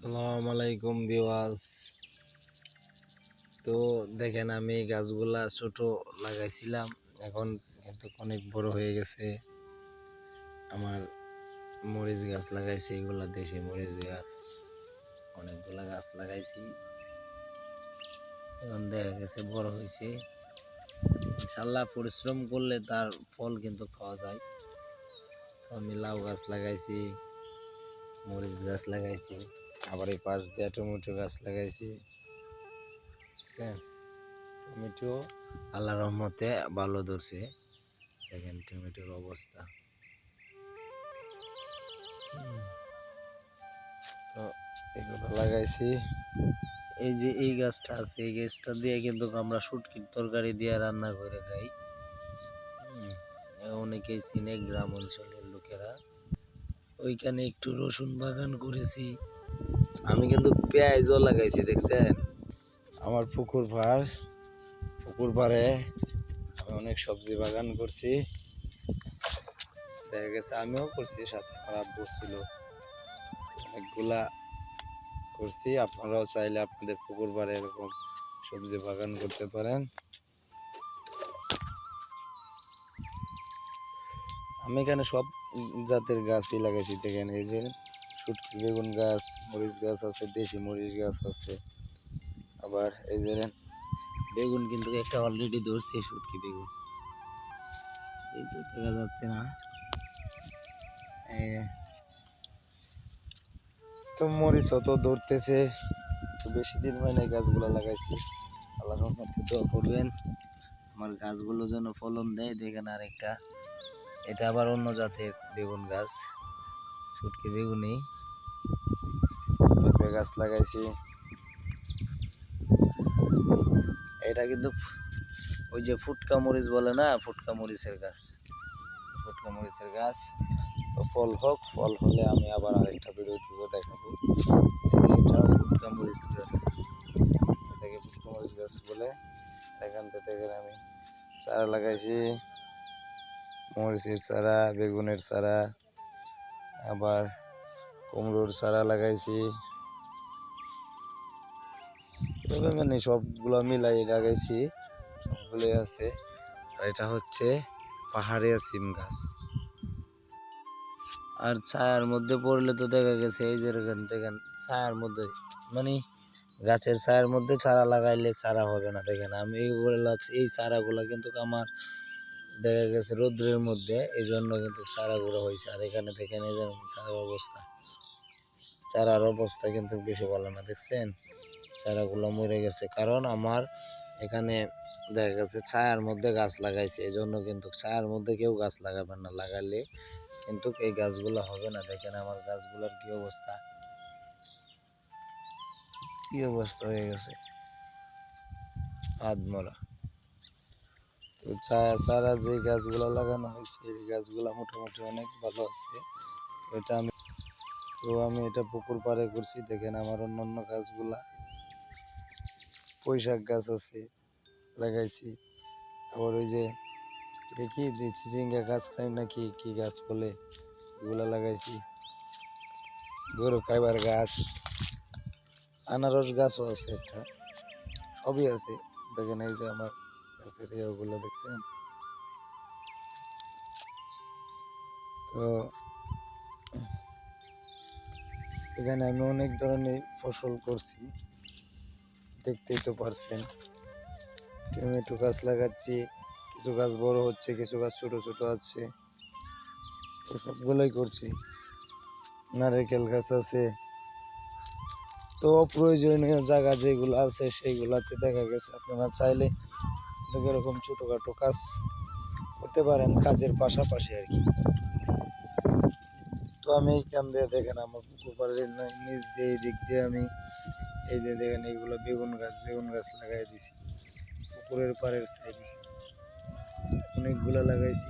আসসালামু আলাইকুম ভিউয়ার্স। তো দেখেন আমি গাছগুলা ছোট লাগাইছিলাম, এখন কিন্তু অনেক বড় হয়ে গেছে। আমার মরিচ গাছ লাগাইছি, এগুলা দেশি মরিচ গাছ, অনেকগুলা গাছ লাগাইছি। এখন দেখা গেছে বড় হয়েছে। ইনশাল্লাহ পরিশ্রম করলে তার ফল কিন্তু পাওয়া যায়। আমি লাউ গাছ লাগাইছি, মরিচ গাছ লাগাইছি, আবার এই পাশ দিয়ে টমেটো গাছ লাগাইছি। টমেটো আল্লাহর রহমতে ভালো ধরছে। দেখেন টমেটোর অবস্থা। তো এগুলো লাগাইছি। এই যে এই গাছটা আছে, এই গাছটা দিয়ে কিন্তু আমরা শুটকির তরকারি দিয়ে রান্না করে খাই। অনেকেই চিনে গ্রাম অঞ্চলের লোকেরা। ওইখানে একটু রসুন বাগান করেছি। আমি কিন্তু পেঁয়াজও লাগাইছি, দেখছেন আমার পুকুর পাড়ে আমি অনেক সবজি বাগান করছি। দেখা গেছে আমিও করছি, সাথে আমার আব্বু ছিল, অনেকগুলা করছি। আপনারাও চাইলে আপনাদের পুকুর পাড়ে এরকম সবজি বাগান করতে পারেন। আমি এখানে সব জাতের গাছই লাগাইছি। দেখেন এই যে শুটকি বেগুন গাছ, মরিচ গাছ আছে, দেশি মরিচ গাছ আছে। আবার এই যে বেগুন কিন্তু একটা অলরেডি ধরছে, শুটকি বেগুন, এই তো দেখা যাচ্ছে না। তো মরিচ তো ধরতেছে, তো বেশি দিন হয় না গাছগুলো লাগাইছি। আল্লাহর রহমতে দোয়া করবেন আমার গাছগুলো যেন ফলন দেয়। দেখেন আরেকটা, এটা আবার অন্য জাতের বেগুন গাছ, শুটকি বেগুনি পেঁপে গাছ লাগাইছি। এটা কিন্তু ওই যে ফুটকা মরিচ বলে না, ফুটকা মরিচের গাছ, ফুটকা মরিচের গাছ। তো ফল হোক, ফল হলে আমি আবার আরেকটা ভিডিও দেখাবো। এটা ফুটকা মরিচ গাছ, এটাকে ফুটকা মরিচ গাছ বলে। এখান থেকে আমি চারা লাগাইছি, মরিচের চারা, বেগুনের চারা, আবার কুমড়োর চারা লাগাইছি। তবে মানে সবগুলো মিলাই লাগাইছি, সবগুলোই আছে। আর এটা হচ্ছে পাহাড়িয়া সিম গাছ। আর ছায়ার মধ্যে পড়লে তো দেখা গেছে এই যে দেখেন ছায়ার মধ্যে, মানে গাছের ছায়ার মধ্যে চারা লাগাইলে চারা হবে না। দেখেন আমি এই চারাগুলো কিন্তু আমার দেখা গেছে রৌদ্রের মধ্যে, এই জন্য কিন্তু চারাগুলো হয়েছে। আর এখানে দেখেন এই যে চারার অবস্থা কিন্তু বেশি ভালো না, দেখছেন চারাগুলো মরে গেছে। কারণ আমার এখানে দেখা গেছে ছায়ার মধ্যে গাছ লাগাইছে, এই জন্য কিন্তু ছায়ার মধ্যে কেউ গাছ লাগাবেন না, লাগালে কিন্তু এই গাছগুলো হবে না। দেখেন আমার গাছগুলোর কি অবস্থা, কি অবস্থা হয়ে গেছে, আধমরা। তো চারা যে গাছগুলা লাগানো হয়েছে, এই গাছগুলা মোটামুটি অনেক ভালো আছে। আমি এটা পুকুর পাড়ে করছি। দেখেন আমার অন্যান্য গাছগুলা, পুঁইশাক গাছ আছে লাগাইছি। আবার ওই যে দেখি চিচিঙ্গা গাছ খাই নাকি কি গাছ বলে, এগুলা লাগাইছি। গরু খাইবার গাছ, আনারস গাছও আছে একটা, সবই আছে। দেখেন এই যে আমার গাছের ইয়েগুলো দেখছেন। তো এখানে আমি অনেক ধরনের ফসল করছি, দেখতেই তো পারছেন। টমেটো গাছ লাগাচ্ছি, কিছু গাছ বড় হচ্ছে, কিছু গাছ ছোট ছোট আছে, তো সবগুলোই করছি। নারকেল গাছ আছে। তো প্রয়োজনীয় জায়গা যেগুলো আছে সেইগুলাতে দেখা গেছে আপনারা চাইলে এরকম ছোটখাটো কাজ করতে পারেন, কাজের পাশাপাশি আর কি। তো আমি এইখান দিয়ে দেখেন আমার পুকুর পাড়ের নিচ দিয়ে এই দিক দিয়ে আমি এই যে দেখেন এইগুলো বেগুন গাছ লাগাই দিছি পুকুরের পাড়ের সাইডে, অনেকগুলা লাগাইছি।